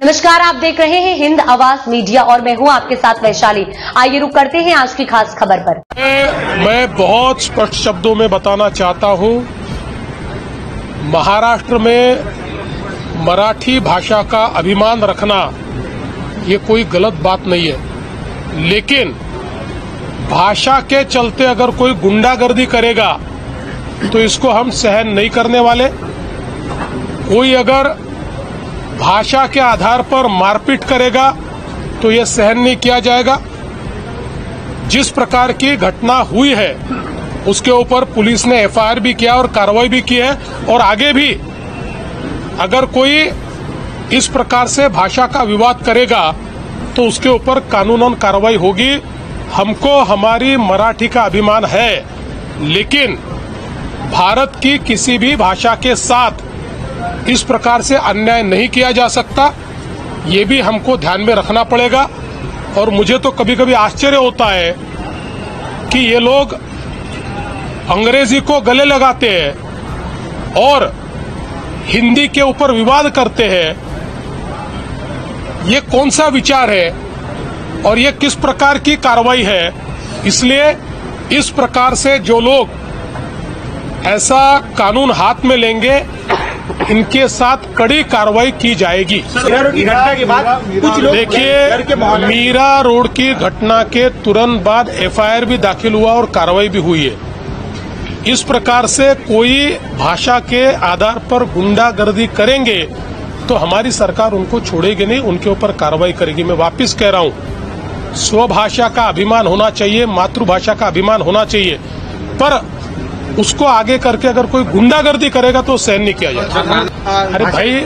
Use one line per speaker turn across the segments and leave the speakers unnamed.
नमस्कार, आप देख रहे हैं हिंद आवाज मीडिया और मैं हूं आपके साथ वैशाली। आइए रुक करते हैं आज की खास खबर पर।
मैं बहुत स्पष्ट शब्दों में बताना चाहता हूं, महाराष्ट्र में मराठी भाषा का अभिमान रखना ये कोई गलत बात नहीं है, लेकिन भाषा के चलते अगर कोई गुंडागर्दी करेगा तो इसको हम सहन नहीं करने वाले। कोई अगर भाषा के आधार पर मारपीट करेगा तो यह सहन नहीं किया जाएगा। जिस प्रकार की घटना हुई है उसके ऊपर पुलिस ने एफआईआर भी किया और कार्रवाई भी की है, और आगे भी अगर कोई इस प्रकार से भाषा का विवाद करेगा तो उसके ऊपर कानूनन कार्रवाई होगी। हमको हमारी मराठी का अभिमान है, लेकिन भारत की किसी भी भाषा के साथ इस प्रकार से अन्याय नहीं किया जा सकता, ये भी हमको ध्यान में रखना पड़ेगा। और मुझे तो कभी कभी आश्चर्य होता है कि ये लोग अंग्रेजी को गले लगाते हैं और हिंदी के ऊपर विवाद करते हैं। ये कौन सा विचार है और ये किस प्रकार की कार्रवाई है? इसलिए इस प्रकार से जो लोग ऐसा कानून हाथ में लेंगे, इनके साथ कड़ी कार्रवाई की जाएगी। देखिए, मीरा रोड की घटना के तुरंत बाद एफआईआर भी दाखिल हुआ और कार्रवाई भी हुई है। इस प्रकार से कोई भाषा के आधार पर गुंडागर्दी करेंगे तो हमारी सरकार उनको छोड़ेगी नहीं, उनके ऊपर कार्रवाई करेगी। मैं वापस कह रहा हूं, स्वभाषा का अभिमान होना चाहिए, मातृभाषा का अभिमान होना चाहिए, पर उसको आगे करके अगर कोई गुंडागर्दी करेगा तो सहन नहीं किया जाएगा। अरे भाई,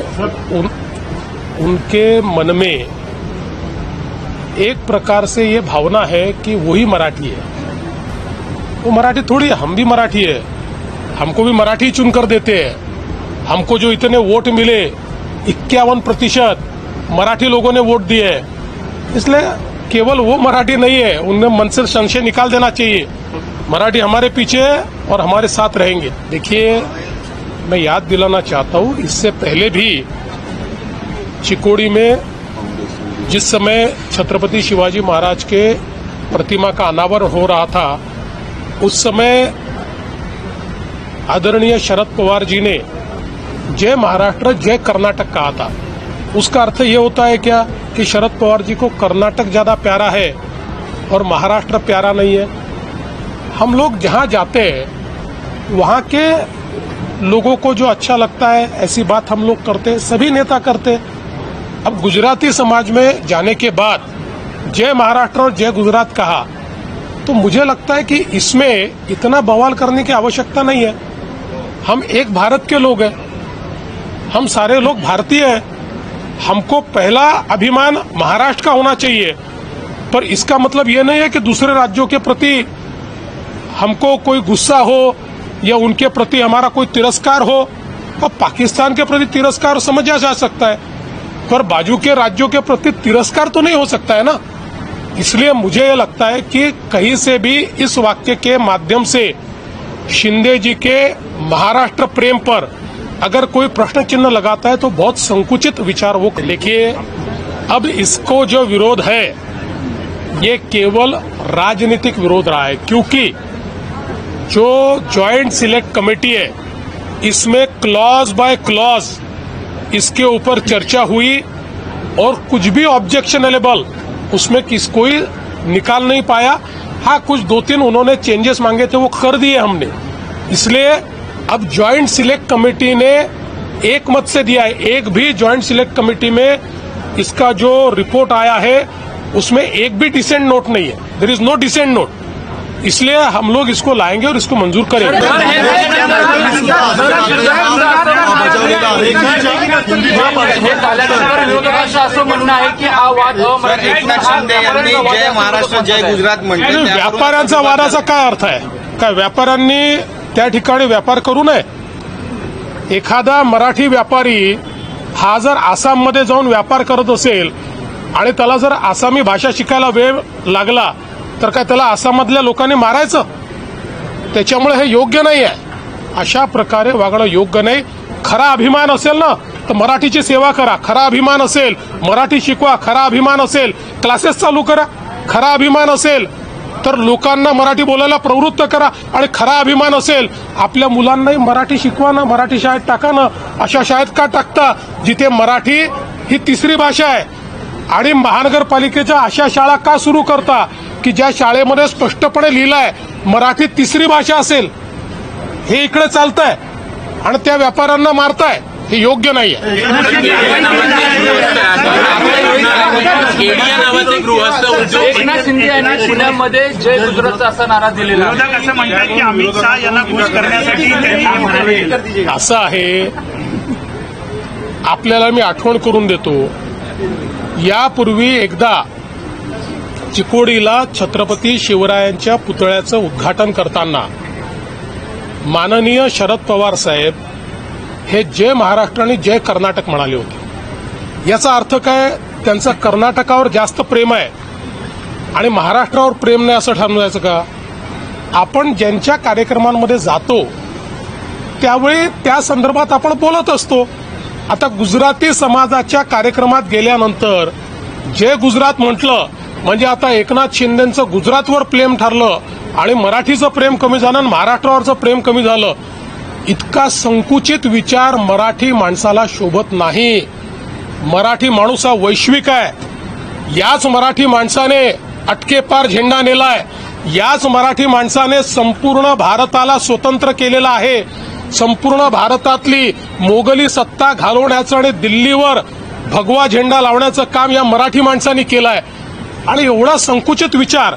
उनके मन में एक प्रकार से ये भावना है कि वही मराठी है। वो मराठी थोड़ी है, हम भी मराठी है, हमको भी मराठी चुनकर देते हैं। हमको जो इतने वोट मिले 51% मराठी लोगों ने वोट दिए, इसलिए केवल वो मराठी नहीं है, उनमें मन से संशय निकाल देना चाहिए। मराठी हमारे पीछे है और हमारे साथ रहेंगे। देखिए, मैं याद दिलाना चाहता हूँ, इससे पहले भी चिकोड़ी में जिस समय छत्रपति शिवाजी महाराज के प्रतिमा का अनावरण हो रहा था, उस समय आदरणीय शरद पवार जी ने जय महाराष्ट्र जय कर्नाटक कहा था। उसका अर्थ ये होता है क्या कि शरद पवार जी को कर्नाटक ज्यादा प्यारा है और महाराष्ट्र प्यारा नहीं है? हम लोग जहां जाते हैं वहां के लोगों को जो अच्छा लगता है ऐसी बात हम लोग करते हैं, सभी नेता करते हैं। अब गुजराती समाज में जाने के बाद जय महाराष्ट्र और जय गुजरात कहा, तो मुझे लगता है कि इसमें इतना बवाल करने की आवश्यकता नहीं है। हम एक भारत के लोग हैं, हम सारे लोग भारतीय हैं। हमको पहला अभिमान महाराष्ट्र का होना चाहिए, पर इसका मतलब ये नहीं है कि दूसरे राज्यों के प्रति हमको कोई गुस्सा हो या उनके प्रति हमारा कोई तिरस्कार हो। और पाकिस्तान के प्रति तिरस्कार समझा जा सकता है, पर बाजू के राज्यों के प्रति तिरस्कार तो नहीं हो सकता है ना। इसलिए मुझे लगता है कि कहीं से भी इस वाक्य के माध्यम से शिंदे जी के महाराष्ट्र प्रेम पर अगर कोई प्रश्न चिन्ह लगाता है तो बहुत संकुचित विचार वो। देखिए, अब इसको जो विरोध है ये केवल राजनीतिक विरोध रहा है, क्योंकि जो ज्वाइंट सिलेक्ट कमेटी है इसमें क्लॉज बाय क्लॉज इसके ऊपर चर्चा हुई और कुछ भी ऑब्जेक्शनेबल उसमें कोई निकाल नहीं पाया। हाँ, कुछ 2-3 उन्होंने चेंजेस मांगे थे, वो कर दिए हमने। इसलिए अब ज्वाइंट सिलेक्ट कमेटी ने एक मत से दिया है। एक भी ज्वाइंट सिलेक्ट कमेटी में इसका जो रिपोर्ट आया है उसमें एक भी डिसेंट नोट नहीं है, there is no decent note. इसलिए हम लोग इसको लाएंगे और इसको मंजूर करेंगे।
असं म्हणणं आहे की हा वाद
एकनाथ शिंदे यांनी जय महाराष्ट्र जय गुजरात म्हटले।
व्यापाऱ्यांचा वादाचा काय अर्थ आहे? काय व्यापाऱ्यांनी त्या ठिकाणी व्यापार करू नये? एखादा मराठी व्यापारी हा जर आसाममध्ये जाऊन व्यापार करत असेल आणि त्याला जर आसामी भाषा शिकायला वेळ लागला तर काय त्याला आसाममधल्या लोकांनी मारायचं? त्याच्यामुळे हे योग्य नाही आहे। अशा प्रकारे वागणं योग्य नाही। खरा अभिमान असेल ना तर मराठीची सेवा करा, खरा अभिमान असेल. मराठी शिकवा, खरा अभिमान असेल. क्लासेस चालू करा, खरा अभिमान असेल तर लोकांना मराठी बोलायला प्रवृत्त करा. आणि खरा अभिमान असेल आपल्या मुलांनाही मराठी शिकवा ना, मराठी शाळेत टाका ना. अशा शाळेत का टाकता जिथे मराठी ही तिसरी भाषा आहे? आणि महानगरपालिकेच्या अशा शाळा का सुरू करता की ज्या शाळेमध्ये स्पष्टपणे लिहिलंय मराठी तिसरी भाषा असेल? हे इकडे चालतंय आणि त्या व्यापाऱ्यांना मारताय. हे योग्य नाहीये.
एकनाथ शिंदे यांनी पुण्यामध्ये जय गुजरातचा असा नारा दिलेला.
असं म्हणतात की अमित शहा यांना खुश करण्यासाठी त्यांनी म्हणाले.
असं आहे, आपल्याला मी आठवण करून देतो. यापूर्वी एकदा चिकोडीला छत्रपती शिवरायांच्या पुतळ्याचं उद्घाटन करताना माननीय शरद पवार साहेब हे जय महाराष्ट्र आणि जय कर्नाटक म्हणाले होते. याचा अर्थ काय? त्यांचं कर्नाटकावर जास्त प्रेम आहे आणि महाराष्ट्रावर प्रेम नाही असं ठरवून जायचं का? आपण ज्यांच्या कार्यक्रमांमध्ये जातो त्यावेळी त्या संदर्भात आपण बोलत असतो. आता गुजराती समाजाच्या कार्यक्रमात गेल्यानंतर जय गुजरात म्हटलं म्हणजे आता एकनाथ शिंदेचं गुजरातवर प्रेम ठरलं आणि मराठीचं प्रेम कमी झालं आणि महाराष्ट्रावरचं प्रेम कमी झालं. इतका संकुचित विचार मराठी माणसाला शोभत नाही. मराठी माणूस हा वैश्विक आहे. याच मराठी माणसाने अटकेपार झेंडा नेलाय. याच मराठी माणसाने संपूर्ण भारताला स्वतंत्र केलेलं आहे. संपूर्ण भारतातली मोगली सत्ता घालवण्याचं आणि दिल्लीवर भगवा झेंडा लावण्याचं काम या मराठी माणसांनी केलं आहे. आणि एवढा संकुचित विचार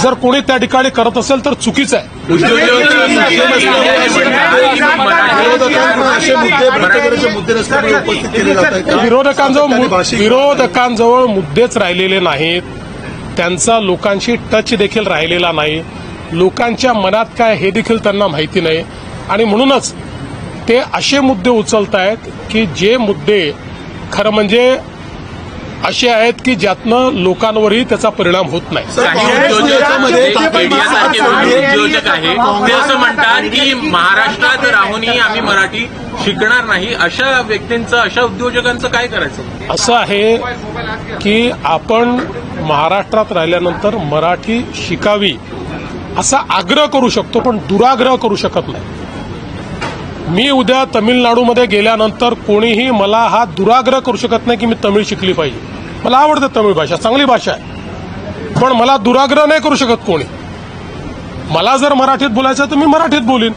जर कोणी त्या ठिकाणी करत असेल तर चुकीचं आहे. विरोधकांजवळ मुद्देच राहिलेले नाहीत. त्यांचा लोकांशी टच देखील राहिलेला नाही. लोकांच्या मनात काय हे देखील त्यांना माहिती नाही. आणि म्हणूनच ते असे मुद्दे उचलतायत की जे मुद्दे खरं म्हणजे असे आहेत की ज्यातनं लोकांवरही त्याचा परिणाम होत नाही.
उद्योजक आहे ते असं म्हणतात की महाराष्ट्रात राहूनही आम्ही मराठी शिकणार नाही. अशा व्यक्तींचं, अशा उद्योजकांचं काय करायचं?
असं आहे की आपण महाराष्ट्रात राहिल्यानंतर मराठी शिकावी असा आग्रह करू शकतो पण दुराग्रह करू शकत नाही. मी उद्या तमिळनाडूमध्ये गेल्यानंतर कोणीही मला हा दुराग्रह करू शकत नाही की मी तमिळ शिकली पाहिजे. मला आवडते तमिळ भाषा, चांगली भाषा आहे. पण मला दुराग्रह नाही करू शकत कोणी. मला जर मराठीत बोलायचं तर मी मराठीत बोलीन.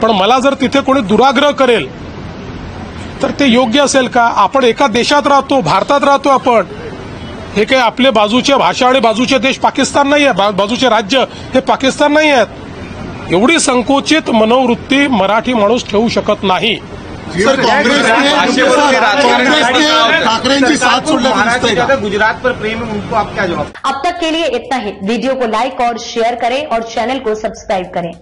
पण मला जर तिथे कोणी दुराग्रह करेल तर ते योग्य असेल का? आपण एका देशात राहतो, भारतात राहतो आपण. हे काही आपले बाजूच्या भाषा आणि बाजूचे देश पाकिस्तान नाही आहे, बाजूचे राज्य हे पाकिस्तान नाही आहेत. एवढी संकुचित मनोवृत्ती मराठी माणूस ठेवू शकत नाही.
ठाकरेंची साथ सोडण्यात गुजरात पर प्रेम है उनको आप क्या जवाब?
अब तक के लिए इतना ही. वीडियो को लाइक और शेयर करें और चैनल को सब्सक्राइब करें.